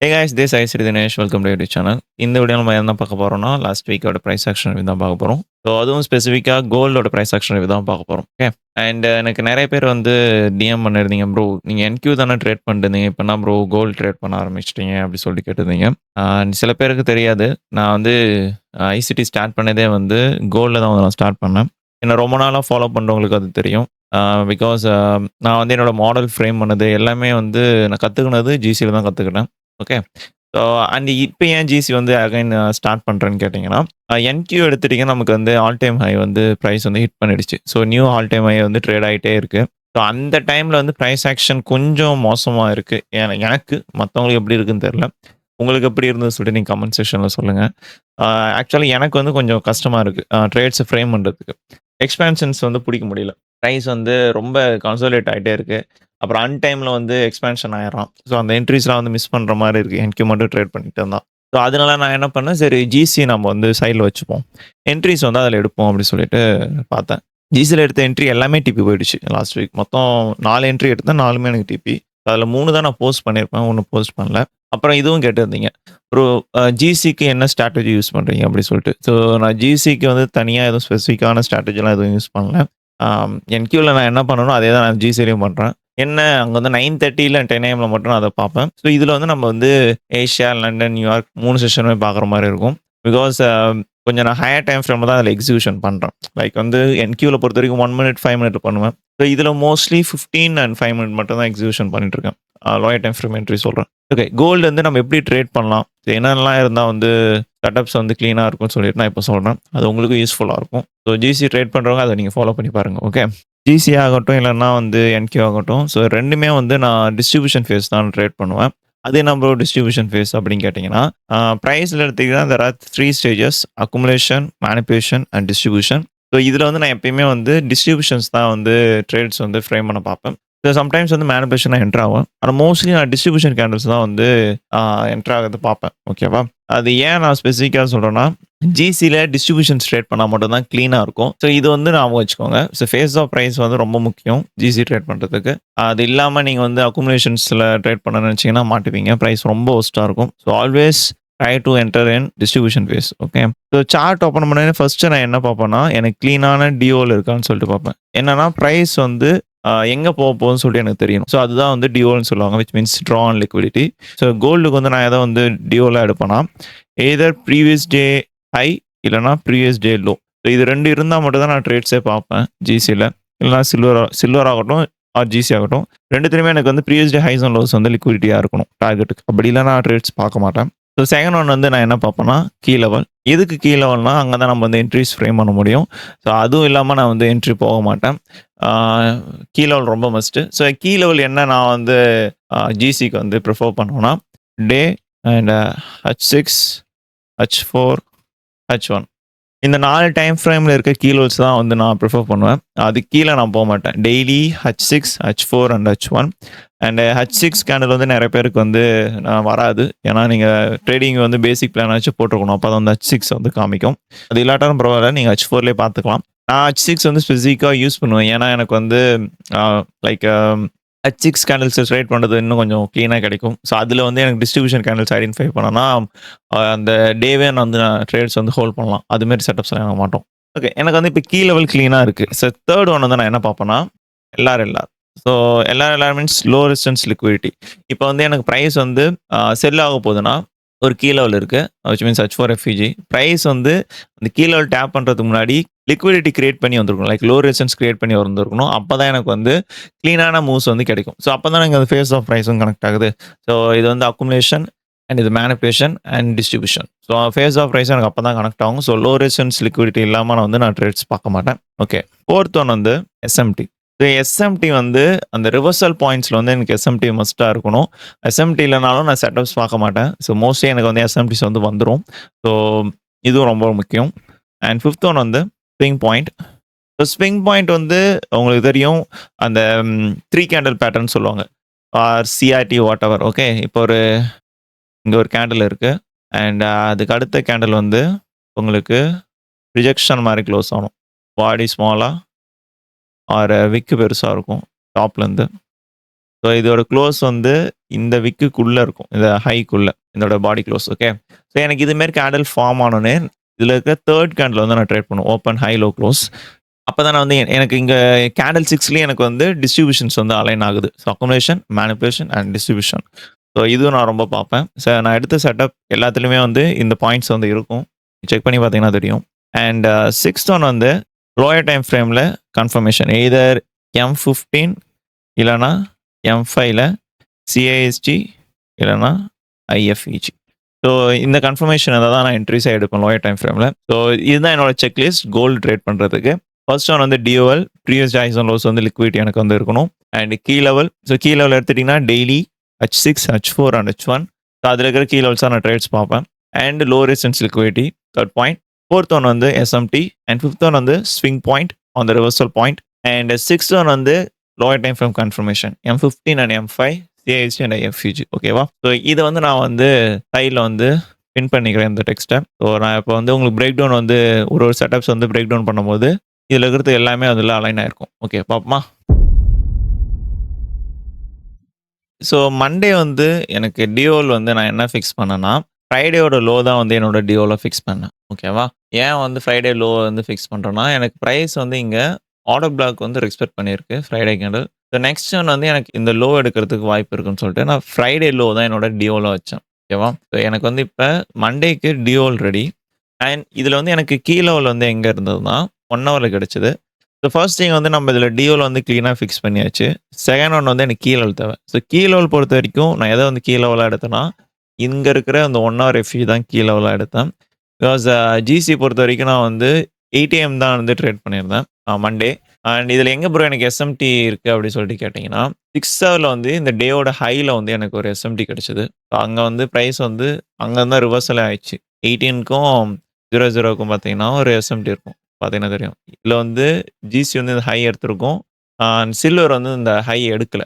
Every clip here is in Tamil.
Hey guys, this is Sri Dinesh. Welcome to YouTube channel. இந்த வீடியோல நம்ம என்ன பார்க்க போறோம்னா, லாஸ்ட் வீக்கோட பிரைஸ் ஆக்ஷன் ரிவ்யூ தான் பார்க்க போறோம். ஸோ அதுவும் ஸ்பெசிஃபிக்கா கோல்டோட பிரைஸ் ஆக்ஷன் ரிவ்யூ தான் பார்க்க போறோம். ஓகே. அண்ட் எனக்கு நெறைய பேர் வந்து டிஎம் பண்ணியிருந்தீங்க. ப்ரோ நீங்க என்கியூ தானே ட்ரேட் பண்ணிருந்தீங்க. இப்ப என்ன ப்ரோ கோல்ட் ட்ரேட் பண்ண ஆரம்பிச்சுட்டீங்க அப்படி சொல்லிட்டு கேட்டிருந்தீங்க. சில பேருக்கு தெரியாது. நான் வந்து ஐசிடி ஸ்டார்ட் பண்ணதே வந்து கோல்ட்ல தான் வந்து நான் ஸ்டார்ட் பண்ணேன். என்ன ரொம்ப நாளா ஃபாலோ பண்றவங்களுக்கு அது தெரியும். பிகாஸ் நான் வந்து என்னோட மாடல் ஃப்ரேம் பண்ணது எல்லாமே வந்து நான் கத்துக்கினது ஜிசில தான் கத்துக்கிட்டேன். ஓகே. ஸோ அண்ட் இப்ப ஏன் ஜிசி வந்து அகைன் ஸ்டார்ட் பண்றேன்னு கேட்டீங்கன்னா, என்கியூ எடுத்துட்டீங்கன்னா நமக்கு வந்து ஆல் டைம் ஹை வந்து பிரைஸ் வந்து ஹிட் பண்ணிடுச்சு. So new all time high வந்து ட்ரேட் ஆயிட்டே இருக்கு. ஸோ அந்த டைம்ல வந்து பிரைஸ் ஆக்ஷன் கொஞ்சம் மோசமா இருக்கு. எனக்கு மத்தவங்களுக்கு எப்படி இருக்குன்னு தெரியல. உங்களுக்கு எப்படி இருந்ததுன்னு சொல்லிட்டு நீங்க கமெண்ட் செக்ஷன்ல சொல்லுங்க. ஆக்சுவலி எனக்கு வந்து கொஞ்சம் கஷ்டமா இருக்கு. ட்ரேட்ஸ ஃப்ரேம் பண்றதுக்கு. எக்ஸ்பான்ஷன்ஸ் வந்து புடிக்க முடியல. பிரைஸ் வந்து ரொம்ப கன்சாலிடேட் ஆயிட்டே இருக்கு. அப்புறம் டைம்ல வந்து எக்ஸ்பான்ஷன் ஆயிடுறான். ஸோ அந்த என்ட்ரீஸ்லாம் வந்து மிஸ் பண்ற மாரி இருக்கு. என்கியூ மட்டும் ட்ரேட் பண்ணிட்டு இருந்தா. ஸோ அதனால நான் என்ன பண்ணேன், சரி ஜிசி நம்ம வந்து சைட்ல வச்சுப்போம். என்ட்ரீஸ் வந்து அதில எடுப்போம் அப்படின்னு சொல்லிட்டு பார்த்தேன். ஜிசில எடுத்த என்ட்ரி எல்லாமே டிபி போயிடுச்சு லாஸ்ட் வீக். மொத்தம் 4 என்ட்ரி எடுத்தேன். 4மே எனக்கு டிபி. அதில 3 தான் நான் போஸ்ட் பண்ணியிருப்பேன். 1 போஸ்ட் பண்ணல. அப்புறம் இதுவும் கேட்டிருந்தீங்க. ப்ரோ ஜிசிக்கு என்ன ஸ்ட்ராட்டஜி யூஸ் பண்றீங்க அப்படி சொல்லிட்டு. ஸோ நான் ஜிசிக்கு வந்து தனியா எதுவும் ஸ்பெசிஃபிக்கான ஸ்ட்ராட்டஜிலாம் எதுவும் யூஸ் பண்ணல. என்கியூல நான் என்ன பண்ணனோ அதே தான் நான் ஜிசிலயும் பண்றேன். என்ன அங்க வந்து 9:30 இல்ல 10 ஏஎம்ல மட்டும் நான் அத பார்ப்பேன். ஸோ இதுல வந்து நம்ம வந்து ஏசியா, லண்டன், நியூயார்க் 3 செஷனுமே பார்க்குற மாரி இருக்கும். பிகாஸ் கொஞ்சம் நான் ஹையர் டைம் ஃப்ரேம்ல தான் அதில எக்ஸிகியூஷன் பண்றேன். லைக் வந்து என்கியூல பொறுத்தவரைக்கும் 1 மினிட், 5 மினிட் பண்ணுவேன். ஸோ இதுல மோஸ்ட்லி 15 அண்ட் 5 மினிட் மட்டும் தான் எக்ஸிகியூஷன் பண்ணிட்டு இருக்கேன். லோயர் டைம் ஃப்ரேம் என்ட்ரி சொல்றேன். ஓகே. கோல்டு வந்து நம்ம எப்படி ட்ரேட் பண்ணலாம்? என்னென்னலாம் இருந்தா வந்து செட்டப்ஸ் வந்து கிளீனா இருக்கும்னு சொல்லிட்டு நான் இப்ப சொல்றேன். அது உங்களுக்கும் யூஸ்ஃபுல்லா இருக்கும். ஸோ ஜிசி ட்ரேட் பண்றவங்க அத நீங்க ஃபாலோ பண்ணி பாருங்க. ஓகே. ஜிசி ஆகட்டும், இல்லன்னா வந்து என்கியூ ஆகட்டும். ஸோ 2மே வந்து நான் டிஸ்ட்ரிபியூஷன் ஃபேஸ் தான் ட்ரேட் பண்ணுவேன். அது என்ன ப்ரோ டிஸ்ட்ரிபியூஷன் ஃபேஸ் அப்படின்னு கேட்டீங்கன்னா, பிரைஸ்ல எடுத்தீங்கன்னா there are 3 stages accumulation, manipulation and distribution. So இதுல வந்து நான் எப்பயுமே வந்து டிஸ்ட்ரிபியூஷன்ஸ் தான் வந்து ட்ரேட்ஸ் வந்து ஃப்ரேம் பண்ண பார்ப்பேன். ஸோ சம்டைம்ஸ் வந்து மேனிபுலேஷனா என்டர் ஆகும். ஆனா மோஸ்ட்லி நான் டிஸ்ட்ரிபியூஷன் கேண்டில்ஸ் தான் வந்து என்டர் ஆகுறத பார்ப்பேன். ஓகேவா? அது ஏன் நான் ஸ்பெசிஃபிக்கா சொல்றேன்னா, ஜிசில டிஸ்ட்ரிபியூஷன் ட்ரேட் பண்ணா மட்டும் தான் கிளீனா இருக்கும். ஸோ இது வந்து ஞாபகம் வச்சுக்கோங்க. ஸோ ஃபேஸ் ஆஃப் பிரைஸ் வந்து ரொம்ப முக்கியம் ஜிசி ட்ரேட் பண்றதுக்கு. அது இல்லாம நீங்க வந்து அக்குமுலேஷன்ஸ்ல ட்ரேட் பண்ண நினைச்சீங்கன்னா மாட்டுவீங்க. பிரைஸ் ரொம்ப வொர்ஸ்ட்டா இருக்கும். So always try to enter in distribution phase. Okay. So chart open பண்ணோனே ஃபர்ஸ்ட் நான் என்ன பார்ப்பேன்னா, எனக்கு கிளீனான டிஓல இருக்கான்னு சொல்லிட்டு பார்ப்பேன். என்னன்னா பிரைஸ் வந்து எங்க போகுதுன்னு சொல்லிட்டு எனக்கு தெரியணும். ஸோ அதுதான் வந்து டிஓன்னு சொல்லுவாங்க. Which means draw on liquidity. So கோல்டுக்கு வந்து நான் எத வந்து டிஓல எடுப்பேன்னா, எய்தர் ப்ரீவியஸ் டே ஹை இல்லன்னா ப்ரீவியஸ் டே லோ. ஸோ இது 2 இருந்தா மட்டும் தான் நான் ட்ரேட்ஸே பார்ப்பேன் ஜிசில. இல்லன்னா சில்வர் ஆகட்டும் ஆர் ஜிசி ஆகட்டும். 2த்துலயுமே எனக்கு வந்து previous day highs and lows வந்து லிக்விடிட்டியா இருக்கணும் டார்கெட்டுக்கு. அப்படி இல்லன்னா ட்ரேட்ஸ் பார்க்க மாட்டேன். ஸோ செகண்ட் ஒன் வந்து நான் என்ன பார்ப்பேன்னா, கீ லெவல். எதுக்கு கீ லெவல்னா, அங்க தான் நம்ம வந்து என்ட்ரீஸ் ஃப்ரேம் பண்ண முடியும். ஸோ அதுவும் இல்லாம நான் வந்து என்ட்ரி போக மாட்டேன். கீ லெவல் ரொம்ப மஸ்ட்டு. ஸோ கீ லெவல் என்ன நான் வந்து ஜிசிக்கு வந்து ப்ரிஃபர் பண்ணுவேன்னா, day and H6, H4, H1. இந்த 4 டைம் ஃப்ரேம்ல இருக்க கீ லெவல்ஸ் தான் வந்து நான் ப்ரிஃபர் பண்ணுவேன். அதுக்கு கீழ நான் போமாட்டேன். Daily H6, H4 and H1. And H6 candle வந்து நெறைய பேருக்கு வந்து வராது. ஏன்னா நீங்க ட்ரேடிங் வந்து பேசிக் பிளானாச்சும் போட்டுருக்கணும். அப்பதான் வந்து H6 வந்து காமிக்கும். அது இல்லாட்டாலும் பரவால்ல. நீங்க H4லயே பார்த்துக்கலாம். நான் H6 வந்து ஸ்பெசிஃபிக்கா யூஸ் பண்ணுவேன். ஏன்னா எனக்கு வந்து லைக் H6 கேண்டில்ஸ் ட்ரேட் பண்றது இன்னும் கொஞ்சம் கிளீனா கிடைக்கும். ஸோ அதுல வந்து எனக்கு டிஸ்ட்ரிபியூஷன் கேண்டில்ஸ் ஐடென்டிஃபை பண்ணனா, அந்த டேவே நான் வந்து ட்ரேட்ஸ் வந்து ஹோல்ட் பண்ணலாம். அது மாரி செட்டப்ஸ்லாம் வாங்க மாட்டோம். ஓகே. எனக்கு வந்து இப்ப கீ லெவல் கிளீனா இருக்கு. ஸோ தேர்ட் ஒன் வந்து நான் என்ன பார்ப்பேன்னா, LR. So LR means low resistance liquidity. இப்ப வந்து எனக்கு பிரைஸ் வந்து செல் ஆக போகுதுன்னா, ஒரு கீ லெவல் இருக்கு. Which means H4 FVG. Price வந்து அந்த கீ லெவல் டேப் பண்றதுக்கு முன்னாடி லிக்விடிட்டி கிரியேட் பண்ணி வந்திருக்கணும். லைக் லோ ரெசிஸ்டன்ஸ் கிரியேட் பண்ணி வந்திருக்கணும். அப்பதான் எனக்கு வந்து கிளீனான மூவ்ஸ் வந்து கிடைக்கும். ஸோ அப்பதான் எனக்கு அந்த ஃபேஸ் ஆஃப் பிரைஸும் கனெக்ட் ஆகுது. ஸோ இது வந்து அக்குமுலேஷன் அண்ட் இது manipulation and distribution. So phase of price எனக்கு அப்பதான் கனெக்ட் ஆகும். ஸோ லோ ரெசிஸ்டன்ஸ் லிக்விடிட்டி இல்லாம நான் ட்ரேட்ஸ் பார்க்க மாட்டேன். ஓகே. ஃபோர்த் ஒன் வந்து எஸ்எம்டி. எஸ்எம்டி வந்து அந்த ரிவர்சல் பாயிண்ட்ஸ்ல வந்து எனக்கு எஸ்எம்டி மஸ்டா இருக்கணும். எஸ்எம்டி இல்லனாலும் நான் செட்டப்ஸ் பார்க்க மாட்டேன். ஸோ மோஸ்ட்லி எனக்கு வந்து எஸ்எம்டிஸ் வந்து வந்துரும். ஸோ இதுவும் ரொம்ப முக்கியம். அண்ட் ஃபிஃப்த் ஒன் வந்து swing point. So swing point வந்து உங்களுக்கு தெரியும். அந்த 3 கேண்டில் பேட்டர்ன் சொல்லுவாங்க. Or CRT whatever. Okay. இப்போ இங்க ஒரு கேண்டில் இருக்கு. அண்ட் அதுக்கு அடுத்த கேண்டில் வந்து உங்களுக்கு ரிஜெக்ஷன் மாரி க்ளோஸ் ஆகணும். பாடி ஸ்மாலா ஆர் விக் பெருசா இருக்கும் டாப்ல இருந்து. ஸோ இதோட க்ளோஸ் வந்து இந்த விக்குக்குள்ள இருக்கும். இந்த ஹைக்குள்ள. இதோட பாடி க்ளோஸ். ஓகே. ஸோ எனக்கு இது மாரி கேண்டில் ஃபார்ம் ஆனோனே, இதுல இருக்க 3 கேண்டில் வந்து நான் ட்ரேட் பண்ணுவேன். Open, high, low, close. அப்பதான் நான் வந்து எனக்கு இங்க கேண்டில் 6லயே எனக்கு வந்து டிஸ்ட்ரிபியூஷன்ஸ் வந்து அலைன் ஆகுது. So accumulation, manipulation and distribution. So இதுவும் நான் ரொம்ப பார்ப்பேன். நான் எடுத்த செட்டப் எல்லாத்துலயுமே வந்து இந்த பாயிண்ட்ஸ் வந்து இருக்கும். செக் பண்ணி பார்த்தீங்கன்னா தெரியும். அண்ட் 6த் ஒன் வந்து லோயர் டைம் ஃப்ரேம்ல கன்ஃபர்மேஷன். எய்தர் M15 இல்லன்னா M5ல CASG இல்லன்னா IFEG. ஸோ இந்த கன்ஃபர்மேஷன் தான் நான் என்ட்ரிஸா எடுப்பேன் லோயர் டைம் ஃப்ரேம்ல. ஸோ இதுதான் என்னோட செக்லிஸ்ட் கோல்டு ட்ரேட் பண்றதுக்கு. ஃபர்ஸ்ட் ஒன் வந்து DOL, previous highs and lows வந்து லிக்விடிட்டி எனக்கு வந்து இருக்கணும். And key level. So key level எடுத்துட்டீங்கன்னா daily H6, H4 and H1. So அதில் இருக்கிற கீ லெவல்ஸாக நான் ட்ரேட்ஸ் பார்ப்பேன். And low resistance liquidity, third point. Fourth one வந்து SMT அண்ட் ஃபிஃப்த் ஒன் வந்து swing point on the reversal point. And sixth one வந்து lower time frame confirmation M15 and M5, CASG and IFEG. ஓகேவா? ஸோ இதை வந்து நான் வந்து சைடில் வந்து பின் பண்ணிக்கிறேன் இந்த டெக்ஸ்ட்டை. ஸோ நான் இப்போ வந்து உங்களுக்கு பிரேக் டவுன் வந்து ஒரு செட்டப்ஸ் வந்து பிரேக் டவுன் பண்ணும்போது இதில் இருக்கிறது எல்லாமே அதில் அலைன் ஆயிருக்கும். ஓகே, பார்ப்போமா? ஸோ மண்டே வந்து எனக்கு டிஓல் வந்து நான் என்ன ஃபிக்ஸ் பண்ணேன்னா, ஃப்ரைடேயோட லோ தான் வந்து என்னோட டிஓல ஃபிக்ஸ் பண்ணேன். ஓகேவா? ஏன் வந்து ஃப்ரைடே லோ வந்து ஃபிக்ஸ் பண்ணுறேன்னா, எனக்கு ப்ரைஸ் வந்து இங்கே ஆர்டர் பிளாக் வந்து ரெஸ்பெக்ட் பண்ணியிருக்கு Friday candle. So next one வந்து எனக்கு இந்த லோ எடுக்கிறதுக்கு வாய்ப்பு இருக்குன்னு சொல்லிட்டு நான் ஃப்ரைடே லோ தான் என்னோட டிஓல வச்சேன். ஓகேவா? ஸோ எனக்கு வந்து இப்போ மண்டேக்கு டிஓல் ரெடி. அண்ட் இதில் வந்து எனக்கு கீ லெவல் வந்து எங்கே இருந்ததுன்னா 1 ஹவரில் கிடச்சிது. ஸோ ஃபர்ஸ்ட் திங் வந்து நம்ம இதில் டிஓல வந்து க்ளீனாக ஃபிக்ஸ் பண்ணியாச்சு. செகண்ட் ஒன் வந்து எனக்கு கீ லெவல் தேவை. ஸோ கீ லெவல் பொறுத்த வரைக்கும் நான் எதை வந்து கீ லெவலாக எடுத்தேன்னா, இங்கே இருக்கிற அந்த 1 ஹவர் எஃப்இ தான் கீ லெவலாக எடுத்தேன். பிகாஸ் ஜிசி பொறுத்த வரைக்கும் நான் வந்து 8 AM தான் வந்து ட்ரேட் பண்ணியிருந்தேன் மண்டே. அண்ட் இதில் எங்கே ப்ரோ எனக்கு எஸ்எம்டி இருக்குது அப்படின்னு சொல்லிட்டு கேட்டிங்கன்னா, 6 ஹவரில் வந்து இந்த டேயோட ஹையில் வந்து எனக்கு ஒரு எஸ்எம்டி கிடச்சிது. ஸோ அங்கே வந்து ப்ரைஸ் வந்து அங்கே தான் ரிவர்சலே ஆயிடுச்சு. 18க்கும் 00க்கும் பார்த்தீங்கன்னா ஒரு எஸ்எம்டி இருக்கும். பார்த்தீங்கன்னா தெரியும். இதில் வந்து ஜிசி வந்து இந்த ஹை எடுத்திருக்கும். சில்வர் வந்து இந்த ஹை எடுக்கல.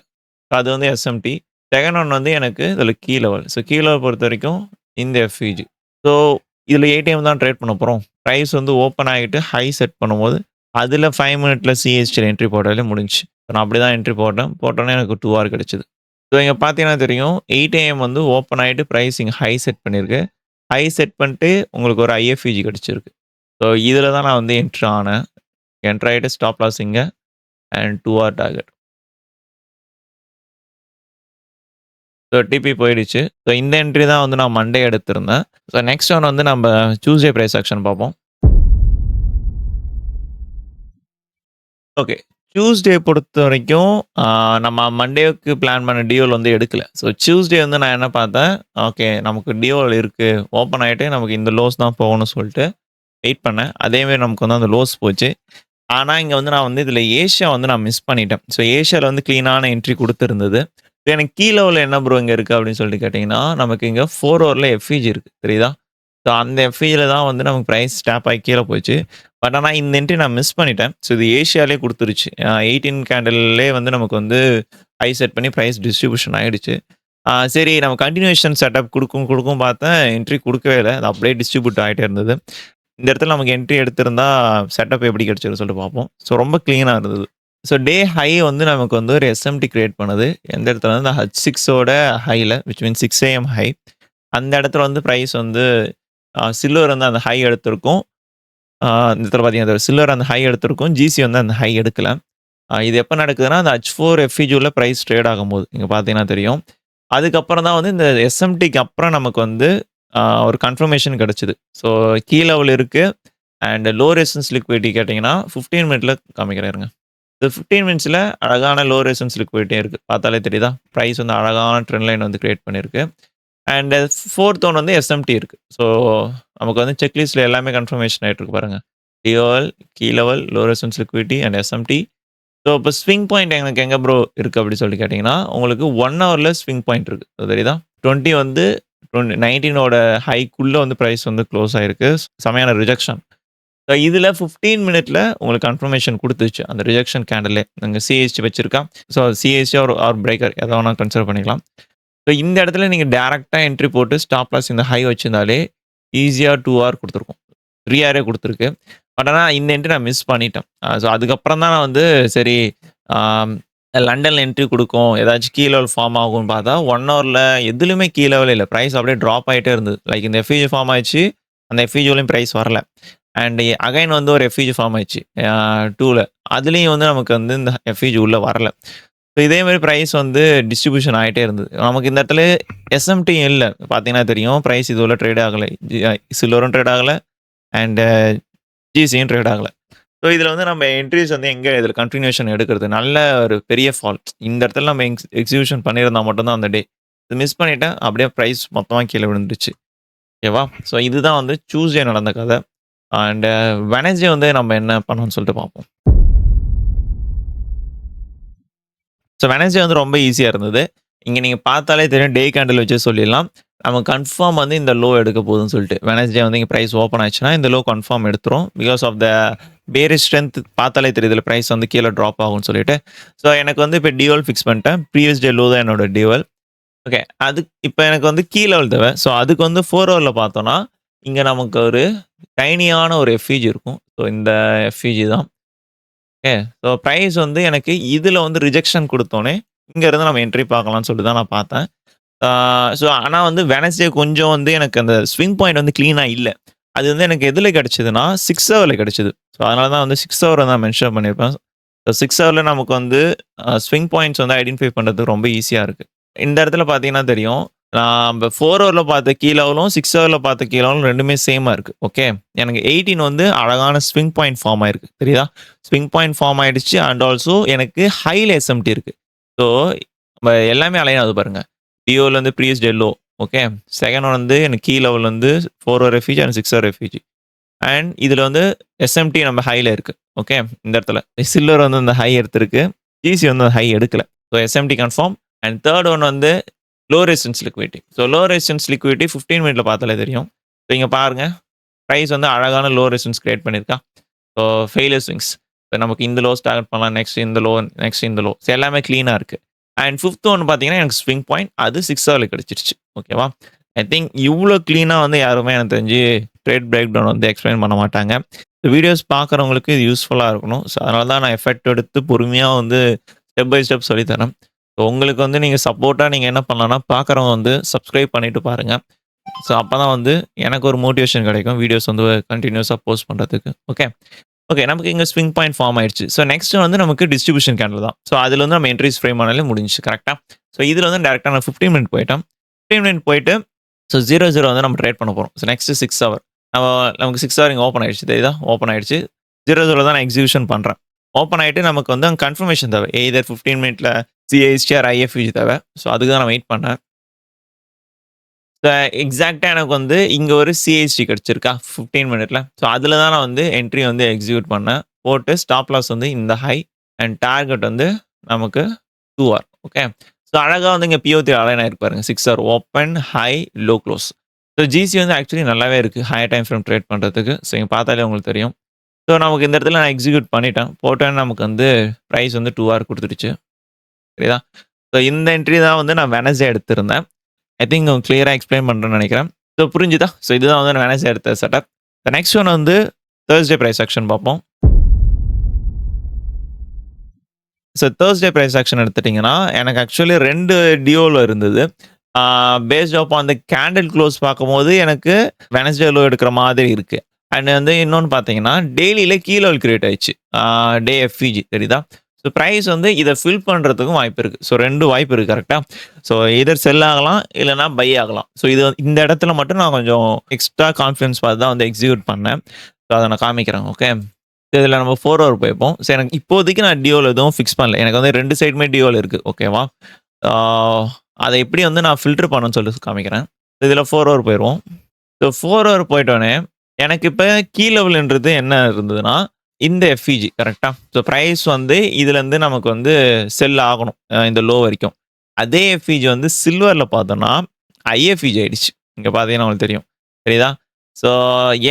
அது வந்து எஸ்எம்டி. செகண்ட் ஒன் வந்து எனக்கு இதில் key level. So key level பொறுத்த வரைக்கும் இந்த எஃப்இஜி. ஸோ இதில் ஏடிஎம் தான் ட்ரேட் பண்ண போகிறோம். ப்ரைஸ் வந்து ஓப்பன் ஆகிட்டு ஹை செட் பண்ணும்போது அதில் 5 மினிட்ல சிஎஸ்டியில் என்ட்ரி போட்டாலே முடிஞ்சுச்சு. நான் அப்படி தான் என்ட்ரி போட்டேன். போட்டோன்னே எனக்கு 2 ஹவர் கிடச்சிது. ஸோ இங்கே பார்த்தீங்கன்னா தெரியும் 8 AM வந்து ஓப்பன் ஆகிட்டு ப்ரைஸ் இங்கே ஹை செட் பண்ணியிருக்கு. ஹை செட் பண்ணிட்டு உங்களுக்கு ஒரு ஐஎஃப்இஜி கிடச்சிருக்கு. ஸோ இதில் தான் நான் வந்து என்ட்ரு ஆனேன். என்ட்ரு ஆகிட்டு ஸ்டாப் லாஸ் இங்கே and 2 hour target. So TP போயிடுச்சு. ஸோ இந்த என்ட்ரி தான் வந்து நான் மண்டே எடுத்திருந்தேன். ஸோ நெக்ஸ்ட் ஒன் வந்து நம்ம டியூஸ்டே ப்ரைஸ் ஆக்ஷன் பார்ப்போம். ஓகே. டியூஸ்டே பொறுத்த வரைக்கும் நம்ம மண்டேவுக்கு பிளான் பண்ண டிஓல் வந்து எடுக்கல. ஸோ டியூஸ்டே வந்து நான் என்ன பார்த்தேன், ஓகே நமக்கு டிஓல் இருக்குது. ஓப்பன் ஆகிட்டு நமக்கு இந்த லோஸ் தான் போகணும்னு சொல்லிட்டு வெயிட் பண்ணேன். அதேமாரி நமக்கு வந்து அந்த லோஸ் போச்சு. ஆனால் இங்கே வந்து நான் வந்து இதில் ஏஷியா வந்து நான் மிஸ் பண்ணிட்டேன். ஸோ ஏஷியாவில் வந்து க்ளீனான என்ட்ரி கொடுத்துருந்தது. எனக்கு கீ லெவலில் என்ன ப்ரோ இங்கே இருக்குது அப்படின்னு சொல்லிட்டு கேட்டிங்கன்னா, நமக்கு இங்கே 4 ஹவரில் எஃப்இஜி இருக்குது தெரியுதா? ஸோ அந்த எஃப்இயில் தான் வந்து நமக்கு ப்ரைஸ் ஸ்டாப் ஆகி கீழே போச்சு. பட் ஆனால் இந்த என்ட்ரி நான் மிஸ் பண்ணிட்டேன். ஸோ இது ஏஷியாலே கொடுத்துருச்சு. 18 கேண்டில்லே வந்து நமக்கு வந்து ஹை செட் பண்ணி ப்ரைஸ் டிஸ்ட்ரிபியூஷன் ஆகிடுச்சு. சரி நம்ம கண்டினியூஷன் செட்டப் கொடுக்கும் பார்த்தேன் என்ட்ரி கொடுக்கவே இல்லை. அது அப்படியே டிஸ்ட்ரிபியூட் ஆகிட்டே இருந்தது. இந்த இடத்துல நமக்கு என்ட்ரி எடுத்திருந்தா செட்டப் எப்படி கிடைச்சிருன்னு சொல்லிட்டு பார்ப்போம். ஸோ ரொம்ப க்ளீனாக இருந்தது. ஸோ டே ஹை வந்து நமக்கு வந்து ஒரு எஸ்எம்டி கிரியேட் பண்ணுது. எந்த இடத்துல வந்து H6ஓட ஹையில் விச் மீன் 6 AM ஹை. அந்த இடத்துல வந்து ப்ரைஸ் வந்து சில்வர் வந்து அந்த ஹை எடுத்திருக்கும். இந்த இடத்துல பார்த்தீங்கன்னா சில்வர் அந்த ஹை எடுத்திருக்கும். ஜிசி வந்து அந்த ஹை எடுக்கல. இது எப்போ நடக்குதுன்னா அந்த H4 எஃப்இஜியில் ப்ரைஸ் ட்ரேட் ஆகும்போது இங்கே பார்த்தீங்கன்னா தெரியும். அதுக்கப்புறம் தான் வந்து இந்த எஸ்எம்டிக்கு அப்புறம் நமக்கு வந்து ஒரு கன்ஃபர்மேஷன் கிடச்சிது. ஸோ கீ லெவல் இருக்குது அண்ட் லோ ரெசிஸ்டன்ஸ் லிக்விடிட்டி கேட்டிங்கன்னா 15 மினிட்ல காமிக்கிறேருங்க. இந்த 15 மினிட்ஸில் அழகான லோ ரெசிஸ்டன்ஸ் லிக்விடிட்டியும் இருக்குது. பார்த்தாலே தெரியுதா? ப்ரைஸ் வந்து அழகான ட்ரெண்ட் லைன் வந்து கிரியேட் பண்ணியிருக்கு. அண்ட் ஃபோர்த் ஒன் வந்து எஸ்எம்டி இருக்குது. ஸோ நமக்கு வந்து செக்லிஸ்ட்டில் எல்லாமே கன்ஃபர்மேஷன் ஆகிட்டு இருக்கு பாருங்கள். DOL, key level, low resistance liquidity and SMT. So இப்போ ஸ்விங் பாயிண்ட் எனக்கு எங்கே ப்ரோ இருக்குது அப்படின்னு சொல்லி கேட்டிங்கன்னா, உங்களுக்கு 1 ஹவரில் ஸ்விங் பாயிண்ட் இருக்குது. தெரியுதா? 20 வந்து 19ஓட ஹைக்குள்ளே வந்து ப்ரைஸ் வந்து க்ளோஸ் ஆகிருக்கு. செமையான ரிஜெக்ஷன். ஸோ இதில் 15 மினிட்ல உங்களுக்கு கன்ஃபர்மேஷன் கொடுத்துச்சு அந்த ரிஜெக்ஷன் கேண்டிலே. நாங்கள் சிஎஸ்டி வச்சிருக்கா. ஸோ சிஎஸ்டி ஆர் பிரேக்கர் எதை வேணால் கன்சிடர் பண்ணிக்கலாம். ஸோ இந்த இடத்துல நீங்கள் டேரெக்டாக என்ட்ரி போட்டு ஸ்டாப் லாஸ் இந்த ஹை வச்சிருந்தாலே ஈஸியாக 2 ஹவர் கொடுத்துருக்கும். 3 ஹவரே கொடுத்துருக்கு. பட் ஆனால் இந்த என்ட்ரி நான் மிஸ் பண்ணிட்டேன். ஸோ அதுக்கப்புறம் தான் நான் வந்து சரி லண்டன்ல என்ட்ரி குடுக்கும். ஏதாச்சும் கீ லெவல் ஃபார்ம் ஆகும்னு பார்த்தா, 1 ஹவர்ல எதுலயுமே கீ லெவலே இல்ல. பிரைஸ் அப்படியே ட்ராப் ஆயிட்டே இருந்தது. லைக் இந்த எஃப்இஜி ஃபார்ம் ஆயிடுச்சு. அந்த எஃப்இஜிலயும் பிரைஸ் வரல. அண்ட் அகைன் வந்து ஒரு எஃப்இஜி ஃபார்ம் ஆயிடுச்சு. 2ல. அதுலயும் வந்து நமக்கு வந்து இந்த எஃப்இஜி உள்ள வரல. ஸோ இதே மாரி பிரைஸ் வந்து டிஸ்ட்ரிபியூஷன் ஆயிட்டே இருந்தது. நமக்கு இந்த இடத்துல எஸ்எம்டி இல்ல. பார்த்தீங்கன்னா தெரியும். பிரைஸ் இதுவரை ட்ரேட் ஆகல. சில்வரும் ட்ரேட் ஆகல. அண்ட் ஜிசியும் ட்ரேட் ஆகல. ஸோ இதில வந்து நம்ம என்ட்ரீஸ் வந்து எங்க இதில கன்டினியூஷன் எடுக்கிறது? நல்ல ஒரு பெரிய ஃபால். இந்த இடத்துல நம்ம எக்ஸிகியூஷன் பண்ணியிருந்தா மட்டும் தான் அந்த டே. இது மிஸ் பண்ணிட்டேன். அப்படியே பிரைஸ் மொத்தமா கீழ விழுந்துருச்சு. ஓகேவா? ஸோ இதுதான் வந்து டியூஸ்டே நடந்த கதை. அண்ட் வெட்னஸ்டே வந்து நம்ம என்ன பண்ணோம்னு சொல்லிட்டு பார்ப்போம். ஸோ வெட்னஸ்டே வந்து ரொம்ப ஈஸியா இருந்தது. இங்க நீங்க பார்த்தாலே தெரியும் டே கேண்டில் வச்சே சொல்லிடலாம். நம்ம கன்ஃபார்ம் வந்து இந்த லோ எடுக்க போகுதுன்னு சொல்லிட்டு. வெட்னஸ்டே வந்து இங்க பிரைஸ் ஓப்பன் ஆச்சுன்னா, இந்த லோ கன்ஃபார்ம் எடுத்துரும். Because of the bearish strength பார்த்தாலே தெரியுது இதுல பிரைஸ் வந்து கீழ ட்ராப் ஆகும்னு சொல்லிட்டு. ஸோ எனக்கு வந்து இப்ப டியூவல் ஃபிக்ஸ் பண்ணிட்டேன். ப்ரீவியஸ் டே லோ தான் என்னோட டியூவல். ஓகே. இப்ப எனக்கு வந்து கீ லெவல் தேவை. ஸோ அதுக்கு வந்து 4 ஹவர்ல பார்த்தோம்னா, இங்க நமக்கு ஒரு டைனியான ஒரு எஃப்இஜி இருக்கும். ஸோ இந்த எஃப்இஜி தான். ஓகே. ஸோ பிரைஸ் வந்து எனக்கு இதுல வந்து ரிஜெக்ஷன் குடுத்தோனே, இங்க இருந்து நம்ம என்ட்ரி பார்க்கலாம்னு சொல்லிட்டு தான் நான் பார்த்தேன். ஸோ ஆனா வந்து வெட்னஸ்டே கொஞ்சம் வந்து எனக்கு அந்த ஸ்விங் பாயிண்ட் வந்து கிளீனா இல்ல. அது வந்து எனக்கு எதுல கிடைச்சதுன்னா, 6 ஹவர்ல கிடைச்சது. ஸோ அதனால தான் வந்து 6 ஹவர் நான் மென்ஷன் பண்ணியிருப்பேன். ஸோ 6 ஹவர்ல நமக்கு வந்து ஸ்விங் பாயிண்ட்ஸ் வந்து ஐடென்டிஃபை பண்றது ரொம்ப ஈஸியா இருக்கு. இந்த இடத்துல பார்த்தீங்கன்னா தெரியும். நம்ப 4 ஹவர்ல பார்த்த கீ லெவலும், 6 ஹவர்ல பார்த்த கீ லெவலும் 2மே சேமா இருக்கு. ஓகே. எனக்கு 18 வந்து அழகான ஸ்விங் பாயிண்ட் ஃபார்ம் ஆயிருக்கு. தெரியுதா? ஸ்விங் பாயிண்ட் ஃபார்ம் ஆயிடுச்சு. அண்ட் ஆல்சோ எனக்கு ஹைல எஸ்எம்டி இருக்கு. ஸோ நம்ம எல்லாமே அலைன் ஆகுது பாருங்க. டிஓல வந்து previous day low. Okay. Second one வந்து எனக்கு கீ லெவல் வந்து 4 hour FEG and 6 hour FEG. And இதுல வந்து எஸ்எம்டி நம்ம ஹைல இருக்கு. ஓகே. இந்த இடத்துல சில்வர் வந்து அந்த ஹை எடுத்திருக்கு. ஜிசி வந்து அந்த ஹை எடுக்கல. So SMT confirm. And third one வந்து low resistance liquidity. So low resistance liquidity 15 மினிட்ல பார்த்தாலே தெரியும். ஸோ இங்க பாருங்க. பிரைஸ் வந்து அழகான லோ ரெசிஸ்டன்ஸ் கிரியேட் பண்ணியிருக்கா. So failure swings. நமக்கு இந்த லோஸ் டார்கெட் பண்ணலாம். நெக்ஸ்ட் இந்த லோ, நெக்ஸ்ட் இந்த லோ. ஸோ எல்லாமே கிளீனா இருக்கு. அண்ட் 5த் ஒன் பார்த்தீங்கன்னா, எனக்கு ஸ்விங் பாயிண்ட் அது 6 ஹவர்ல கிடைச்சிருச்சு. ஓகேவா? ஐ திங்க் இவ்ளோ கிளீனா வந்து யாருமே எனக்கு தெரிஞ்சு ட்ரேட் பிரேக் டவுன் வந்து எக்ஸ்பிளைன் பண்ண மாட்டாங்க. வீடியோஸ் பார்க்குறவங்களுக்கு இது யூஸ்ஃபுல்லா இருக்கணும். ஸோ அதனால தான் நான் எஃபெக்ட் எடுத்து பொறுமையா வந்து ஸ்டெப் பை ஸ்டெப் சொல்லி தரேன். ஸோ உங்களுக்கு வந்து நீங்க சப்போர்ட்டா நீங்க என்ன பண்ணலாம்னா, பார்க்குறவங்க வந்து சப்ஸ்கிரைப் பண்ணிட்டு பாருங்க. ஸோ அப்பதான் வந்து எனக்கு ஒரு மோட்டிவேஷன் கிடைக்கும். வீடியோஸ் வந்து கன்டினியூஸா போஸ்ட் பண்றதுக்கு. ஓகே. ஓகே. நமக்கு இங்க ஸ்விங் பாயிண்ட் ஃபார்ம் ஆயிடுச்சு. ஸோ நெக்ஸ்ட் வந்து நமக்கு டிஸ்ட்ரிபியூஷன் கேண்டில் தான். ஸோ அதுல வந்து நம்ம என்ட்ரீஸ் ஃப்ரேம் ஆனாலே முடிஞ்சுச்சு. கரெக்ட்டா? ஸோ இதுல வந்து டைரக்ட்டா நான் 15 மினிட் போயிட்டேன். 15 மினிட் போயிட்டு ஸோ 0 வந்து நம்ம ட்ரேட் பண்ண போறோம். So next 6 hour. நமக்கு 6 ஹவர் இங்க ஓப்பன் ஆயிடுச்சு. தெரியுதா? ஓப்பன் ஆயிடுச்சு. 0 தான் நான் எக்ஸிகியூஷன் பண்றேன். ஓப்பன் ஆயிட்டு நமக்கு வந்து கன்ஃபர்மேஷன் தேவை. எய்தர் 15 மினிட்ல சிஐஎஸ்டி ஆர் ஐஎஃப்இஜி தேவை. ஸோ அதுக்கு தான் நான் வெயிட் பண்ணேன். எக்ஸாக்ட்டா எனக்கு வந்து இங்க ஒரு சிஐஎஸ்டி கிடைச்சிருக்கா 15 மினிட்ல. ஸோ அதுல தான் நான் வந்து என்ட்ரி வந்து எக்ஸிக்யூட் பண்ணேன். போட்டு ஸ்டாப் லாஸ் வந்து இந்த ஹை அண்ட் டார்கெட் வந்து நமக்கு 2 ஹவர். ஓகே. ஸோ அழகா வந்து இங்க பிஓ3 அலைன் ஆயிருக்கு பாருங்க. 6 hour open, high, low close. So GC வந்து ஆக்சுவலி நல்லாவே இருக்கு. ஹையர் டைம் ஃப்ரேம் ட்ரேட் பண்றதுக்கு. ஸோ இங்க பார்த்தாலே உங்களுக்கு தெரியும். ஸோ நமக்கு இந்த இடத்துல நான் எக்ஸிக்யூட் பண்ணிட்டேன். போட்டேன் நமக்கு வந்து பிரைஸ் வந்து 2 ஹவர் குடுத்துடுச்சு. சரிதா? ஸோ இந்த என்ட்ரி தான் வந்து நான் வெட்னஸ்டே எடுத்திருந்தேன். ஐ திங்க் கிளியரா எக்ஸ்பிளைன் பண்றேன்னு நினைக்கிறேன். ஸோ புரிஞ்சுதா? ஸோ இதுதான் வந்து நான் வெட்னஸ்டே எடுத்த செட்டப். நெக்ஸ்ட் ஒன் வந்து தர்ஸ்டே பிரைஸ் ஆக்ஷன் பார்ப்போம். ஸோ தர்ஸ்டே பிரைஸ் ஆக்ஷன் எடுத்துட்டீங்கன்னா, எனக்கு ஆக்சுவலி 2 டியோல இருந்தது. பேஸ்ட் அப்பான் அந்த கேண்டில் க்ளோஸ் பார்க்கும்போது எனக்கு வெட்னஸ்டே லோ எடுக்கிற மாதிரி இருக்கு. அண்ட் வந்து இன்னொன்னு பார்த்தீங்கன்னா, டெய்லியில கீ லெவல் கிரியேட் ஆயிடுச்சு. டே எஃப்இஜி தெரியுதா? ஸோ பிரைஸ் வந்து இத ஃபில் பண்றதுக்கும் வாய்ப்பு இருக்கு. ஸோ 2 வாய்ப்பு இருக்கு. கரெக்ட்டா? ஸோ எய்தர் செல் ஆகலாம், இல்லன்னா பை ஆகலாம். ஸோ இது இந்த இடத்துல மட்டும் நான் கொஞ்சம் எக்ஸ்ட்ரா கான்ஃபிடன்ஸ் பார்த்து தான் வந்து எக்ஸிக்யூட் பண்ணேன். ஸோ அத நான் காமிக்கிறேன். ஓகே. இதில நம்ம 4 ஹவர் போய்ப்போம். ஸோ எனக்கு இப்போதைக்கு நான் டியோல எதுவும் ஃபிக்ஸ் பண்ணல. எனக்கு வந்து 2 சைடுமே டியோல இருக்கு. ஓகேவா? ஆ அத எப்படி வந்து நான் ஃபில்டர் பண்ணணும்னு சொல்லி காமிக்கிறேன். இதில 4 ஹவர் போயிருவோம். ஸோ 4 ஹவர் போயிட்டோனே, எனக்கு இப்ப கீ லெவல்ன்றது என்ன இருந்ததுன்னா, இந்த எஃப்இஜி கரெக்ட்டா? ஸோ பிரைஸ் வந்து இதுலருந்து நமக்கு வந்து செல் ஆகணும். இந்த லோ வரைக்கும். அதே எஃப்இஜி வந்து சில்வர்ல பார்த்தோம்னா, ஐஎஃப்இஜி ஆயிடுச்சு. இங்க பார்த்தீங்கன்னா உங்களுக்கு தெரியும். தெரியுதா? ஸோ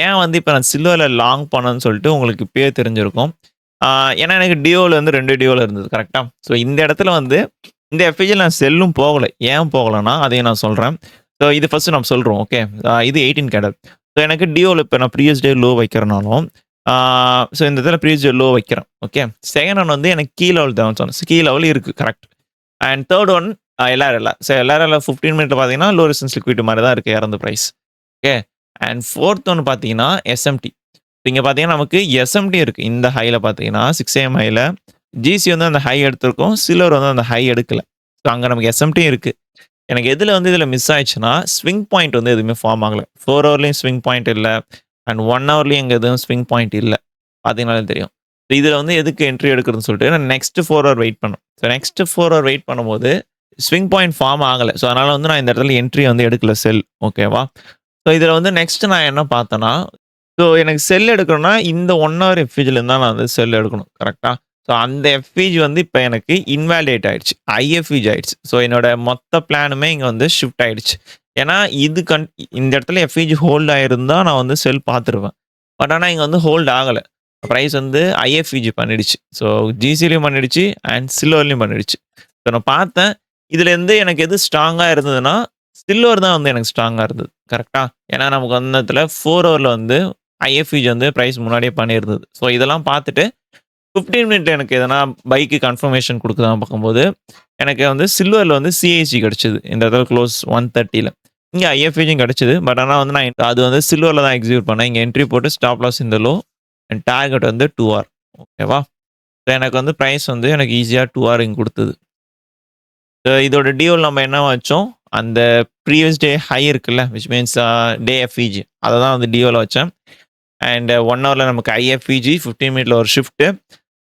ஏன் வந்து இப்ப நான் சில்வர்ல லாங் பண்ணேன்னு சொல்லிட்டு உங்களுக்கு இப்பயே தெரிஞ்சிருக்கும். ஏன்னா எனக்கு டியோல வந்து 2 டியோல இருந்தது. கரெக்ட்டா? ஸோ இந்த இடத்துல வந்து இந்த எஃப்இஜில நான் செல்லும் போகல. ஏன் போகலன்னா, அதையும் நான் சொல்றேன். ஸோ இது ஃபர்ஸ்ட் நம்ம சொல்றோம். ஓகே. இது 18 கேடல். ஸோ எனக்கு டியோல இப்ப நான் ப்ரீவியஸ் டே லோ வைக்கிறனாலும், ஸோ இந்த இடத்துல ப்ரீவியஸ் டே லோ வைக்கிறேன். ஓகே. செகண்ட் ஒன் வந்து எனக்கு கீ லெவல் தேவைன்னு சொன்னேன். கீ லெவல் இருக்கு correct. And third one LRLR. So LRLR 15 மினிட்ல பார்த்தீங்கன்னா லோ ரெசிஸ்டன்ஸ் லிக்விடிட்டி மாதிரி தான் இருக்கு இறந்த price. Okay. And fourth one பார்த்தீங்கன்னா எஸ்எம்டி. இங்கே பார்த்தீங்கன்னா நமக்கு எஸ்எம்டி இருக்கு. இந்த ஹைல பார்த்தீங்கன்னா 6 AM ஹைல ஜிசி வந்து அந்த ஹை எடுத்திருக்கோம். சில்வர் வந்து அந்த ஹை எடுக்கல. ஸோ அங்கே நமக்கு எஸ்எம்டி இருக்கு. எனக்கு எதில் வந்து இதில் மிஸ் ஆயிடுச்சுன்னா ஸ்விங் பாயிண்ட் வந்து எதுவுமே ஃபார்ம் ஆகலை. 4 ஹவர்லேயும் ஸ்விங் பாயிண்ட் இல்லை. அண்ட் 1 ஹவர்லேயும் எங்கே எதுவும் ஸ்விங் பாயிண்ட் இல்லை. பார்த்தீங்கன்னாலே தெரியும். ஸோ இதில் வந்து எதுக்கு என்ட்ரி எடுக்கிறதுன்னு சொல்லிட்டு நான் நெக்ஸ்ட் 4 ஹவர் வெயிட் பண்ணேன். ஸோ நெக்ஸ்ட் 4 ஹவர் வெயிட் பண்ணும்போது ஸ்விங் பாயிண்ட் ஃபார்ம் ஆகலை. ஸோ அதனால் வந்து நான் இந்த இடத்துல என்ட்ரி வந்து எடுக்கல செல். ஓகேவா. ஸோ இதில் வந்து நெக்ஸ்ட் நான் என்ன பார்த்தேன்னா, ஸோ எனக்கு செல் எடுக்கணும்னா இந்த 1 ஹவர் எஃப்இஜிலேருந்து தான் நான் வந்து செல் எடுக்கணும். கரெக்டாக. ஸோ அந்த எஃப்இஜி வந்து இப்போ எனக்கு இன்வேலிடேட் ஆயிடுச்சு. ஐஎஃப்இஜி ஆயிடுச்சு. ஸோ என்னோட மொத்த பிளானுமே இங்கே வந்து ஷிஃப்ட் ஆயிடுச்சு. ஏன்னா இது இந்த இடத்துல எஃப்இஜி ஹோல்ட் ஆயிருந்தா நான் வந்து செல் பார்த்துருவேன். பட் ஆனால் இங்கே வந்து ஹோல்ட் ஆகலை. ப்ரைஸ் வந்து ஐஎஃப்இஜி பண்ணிடுச்சு. ஸோ ஜிசிலையும் பண்ணிடுச்சு அண்ட் சில்வர்லையும் பண்ணிடுச்சு. ஸோ நான் பார்த்தேன். இதுலேருந்து எனக்கு எது ஸ்ட்ராங்காக இருந்ததுன்னா சில்வர் தான் வந்து எனக்கு ஸ்ட்ராங்காக இருந்தது. கரெக்டாக. ஏன்னா நமக்கு வந்து இடத்துல 4 ஹவரில் வந்து ஐஎஃப்இஜி வந்து ப்ரைஸ் முன்னாடியே பண்ணியிருந்தது. ஸோ இதெல்லாம் பார்த்துட்டு 15 மினிட்ல எனக்கு எதனா பைக்கு கன்ஃபர்மேஷன் கொடுக்குதான் பார்க்கும்போது எனக்கு வந்து சில்வரில் வந்து சிஐசி கிடச்சிது. இந்த இடத்துல க்ளோஸ் 130ல. இங்கே ஐஎஃப்இஜியும் கிடச்சிது. பட் ஆனால் வந்து நான் அது வந்து சில்வரில் தான் எக்ஸிக்யூட் பண்ணேன். இங்கே என்ட்ரி போட்டு ஸ்டாப் லாஸ் இந்த லோ அண்ட் டார்கெட் வந்து 2 ஹவர். ஓகேவா. ஸோ எனக்கு வந்து ப்ரைஸ் வந்து எனக்கு ஈஸியாக 2 ஹவர் இங்கே கொடுத்தது. இதோட டியூல் நம்ம என்ன வச்சோம், அந்த ப்ரீவியஸ் டே ஹை இருக்குல்ல, விச் மீன்ஸ் டே எஃப்இஜி அதை தான் வந்து டியூவில் வச்சேன். அண்ட் 1 ஹவரில் நமக்கு ஐஎஃப்இஜி 15 மினிட்ல ஒரு ஷிஃப்ட்டு.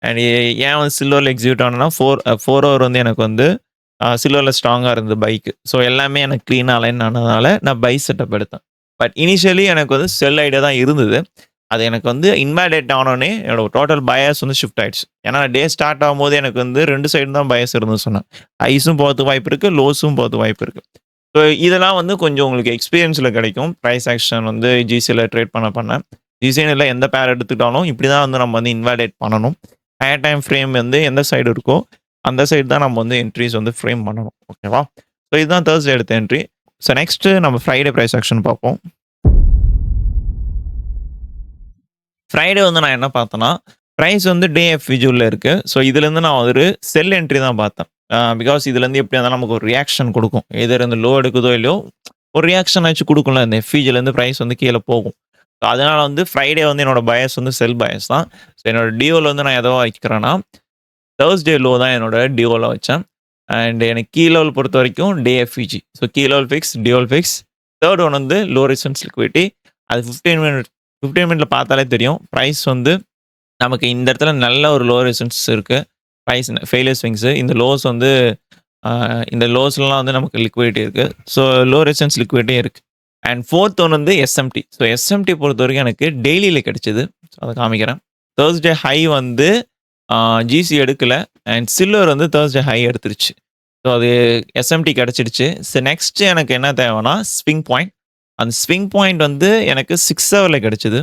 அண்ட் ஏன் வந்து சில்வரில் எக்ஸிக்யூட் ஆனோன்னா 4 ஹவர் வந்து எனக்கு வந்து சில்வரில் ஸ்ட்ராங்காக இருந்தது பைக்கு. ஸோ எல்லாமே எனக்கு க்ளீனாக அலைன் ஆனதுனால நான் பை செட்டப் எடுத்தேன். பட் இனிஷியலி எனக்கு வந்து செல் ஐடியா தான் இருந்தது. அது எனக்கு வந்து இன்வேலிடேட் ஆனோடனே என்னோட டோட்டல் பயஸ் வந்து ஷிஃப்ட் ஆயிடுச்சு. ஏன்னா டே ஸ்டார்ட் ஆகும்போது எனக்கு வந்து 2 சைடு தான் பயஸ் இருந்துன்னு சொன்னேன். ஹைஸும் போகிறதுக்கு வாய்ப்பு இருக்குது, லோஸும் போகிறதுக்கு வாய்ப்பு இருக்குது. ஸோ இதெல்லாம் வந்து கொஞ்சம் உங்களுக்கு எக்ஸ்பீரியன்ஸில் கிடைக்கும். ப்ரைஸ் ஆக்ஷன் வந்து ஜிசியில் ட்ரேட் பண்ண ஜிசின்னு இல்லை, எந்த பேர் எடுத்துக்கிட்டாலும் இப்படி தான் வந்து நம்ம வந்து இன்வேலிடேட் பண்ணணும். ஹையர் டைம் ஃப்ரேம் வந்து எந்த சைடு இருக்கோ அந்த சைடு தான் நம்ம வந்து என்ட்ரிஸ் வந்து ஃப்ரேம் பண்ணணும். ஓகேவா. ஸோ இதுதான் தேர்ஸ்டே எடுத்த என்ட்ரி. ஸோ நெக்ஸ்ட்டு நம்ம ஃப்ரைடே ப்ரைஸ் ஆக்ஷன் பார்ப்போம். ஃப்ரைடே வந்து நான் என்ன பார்த்தேன்னா, ப்ரைஸ் வந்து டே எஃப்இஜியில் இருக்குது. ஸோ இதுலேருந்து நான் ஒரு செல் என்ட்ரி தான் பார்த்தேன். பிகாஸ் இதுலேருந்து எப்படி இருந்தாலும் நமக்கு ஒரு ரியாக்ஷன் கொடுக்கும். எதிர் இந்த லோ எடுக்குதோ இல்லையோ ஒரு ரியாக்ஷன் ஆச்சு கொடுக்கும்ல. இந்த எஃப்இஜிலேருந்து ப்ரைஸ் வந்து கீழே போகும். ஸோ அதனால் வந்து ஃப்ரைடே வந்து என்னோட பயஸ் வந்து செல் பயஸ் தான். ஸோ என்னோட டியோவில் வந்து நான் எதோ வைக்கிறேன்னா தேர்ஸ்டே லோ தான் என்னோட டியோவில் வச்சேன். அண்ட் எனக்கு கீ லெவல் பொறுத்த வரைக்கும் day FEG. So key level fix, DOL fix. Third one வந்து லோ ரெசிஸ்டன்ஸ் லிக்விடிட்டி. அது 15 மினிட்ல பார்த்தாலே தெரியும். ப்ரைஸ் வந்து நமக்கு இந்த இடத்துல நல்ல ஒரு லோ ரெசிஸ்டன்ஸ் இருக்குது. Price failure swings. இந்த லோஸ் வந்து இந்த லோஸ்லாம் வந்து நமக்கு லிக்விடிட்டி இருக்குது. ஸோ லோ ரெசிஸ்டன்ஸ் லிக்விடிட்டியும் இருக்குது. அண்ட் ஃபோர்த் ஒன் வந்து எஸ்எம்டி. ஸோ எஸ்எம்டி பொறுத்த வரைக்கும் எனக்கு டெய்லியில் கிடச்சிது. ஸோ அதை காமிக்கிறேன். தேர்ஸ்டே ஹை வந்து ஜிசி எடுக்கலை. அண்ட் சில்வர் வந்து தேர்ஸ்டே ஹை எடுத்துருச்சு. ஸோ அது எஸ்எம்டி கிடச்சிடுச்சு. ஸோ நெக்ஸ்ட்டு எனக்கு என்ன தேவைன்னா ஸ்விங் பாயிண்ட். அந்த ஸ்விங் பாயிண்ட் வந்து எனக்கு 6 ஹவரில் கிடச்சிது.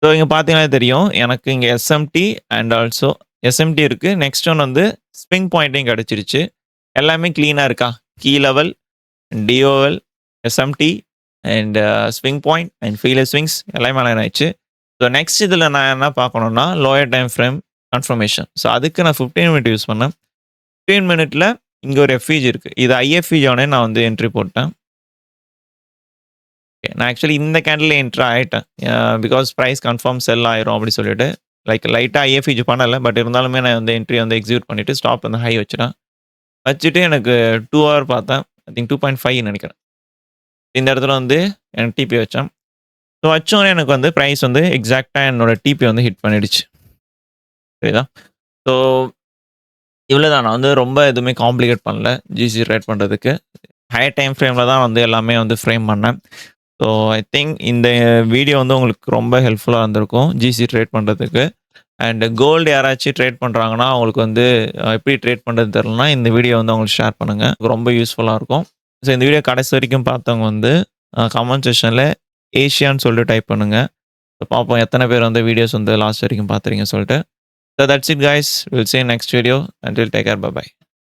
ஸோ இங்கே பார்த்தீங்கன்னா தெரியும் எனக்கு இங்கே எஸ்எம்டி அண்ட் ஆல்சோ எஸ்எம்டி இருக்குது. நெக்ஸ்ட் ஒன் வந்து ஸ்விங் பாயிண்ட்டையும் கிடச்சிருச்சு. எல்லாமே க்ளீனாக இருக்கா. Key level, DOL, SMT and swing point and failure swings எல்லாமே அலைன் ஆயிடுச்சு. ஸோ நெக்ஸ்ட் இதில் நான் என்ன பார்க்கணுன்னா lower time frame confirmation. So அதுக்கு நான் 15 மினிட் யூஸ் பண்ணேன். 15 மினிட்ல இங்கே ஒரு எஃப்இஜி இருக்குது. இது ஐஎஃப்இஜி ஆனே நான் வந்து என்ட்ரி போட்டேன். நான் ஆக்சுவலி இந்த கேண்டில் என்ட்ரு ஆகிட்டேன். பிகாஸ் ப்ரைஸ் கன்ஃபார்ம் செல் ஆயிரும் அப்படி சொல்லிட்டு லைட்டாக ஐஎஃப்இஜி பண்ணலை. பட் இருந்தாலுமே நான் வந்து என்ட்ரி வந்து எக்ஸிக்யூட் பண்ணிவிட்டு ஸ்டாப் வந்து ஹை வச்சுட்டேன். வச்சுட்டு எனக்கு 2 ஹவர் பார்த்தேன். ஐ திங்க் 2.5 நினைக்கிறேன். இந்த இடத்துல வந்து எனக்கு டிபி வச்சேன். ஸோ வச்சோன்னே எனக்கு வந்து ப்ரைஸ் வந்து எக்ஸாக்டாக என்னோட டிபி வந்து ஹிட் பண்ணிடுச்சு. சரிதா. ஸோ இவ்வளோ தான். நான் வந்து ரொம்ப எதுவுமே காம்ப்ளிகேட் பண்ணல ஜிசி ட்ரேட் பண்ணுறதுக்கு. ஹையர் டைம் ஃப்ரேமில் தான் வந்து எல்லாமே வந்து ஃப்ரேம் பண்ணேன். ஸோ ஐ திங்க் இந்த வீடியோ வந்து உங்களுக்கு ரொம்ப ஹெல்ப்ஃபுல்லாக இருந்திருக்கும் ஜிசி ட்ரேட் பண்ணுறதுக்கு. அண்ட் கோல்டு யாராச்சும் ட்ரேட் பண்ணுறாங்கன்னா அவங்களுக்கு வந்து எப்படி ட்ரேட் பண்ணுறது தெரிலனா இந்த வீடியோ வந்து அவங்களுக்கு ஷேர் பண்ணுங்கள். ரொம்ப யூஸ்ஃபுல்லாக இருக்கும். ஸோ இந்த வீடியோ கடைசி வரைக்கும் பார்த்தவங்க வந்து கமெண்ட் செக்ஷனில் ஏஷியான்னு சொல்லிட்டு டைப் பண்ணுங்கள். ஸோ பார்ப்போம் எத்தனை பேர் வந்து வீடியோஸ் வந்து லாஸ்ட் வரைக்கும் பார்த்துறீங்க சொல்லிட்டு. So that's it guys. Will see you next video. Until take care. Bye bye.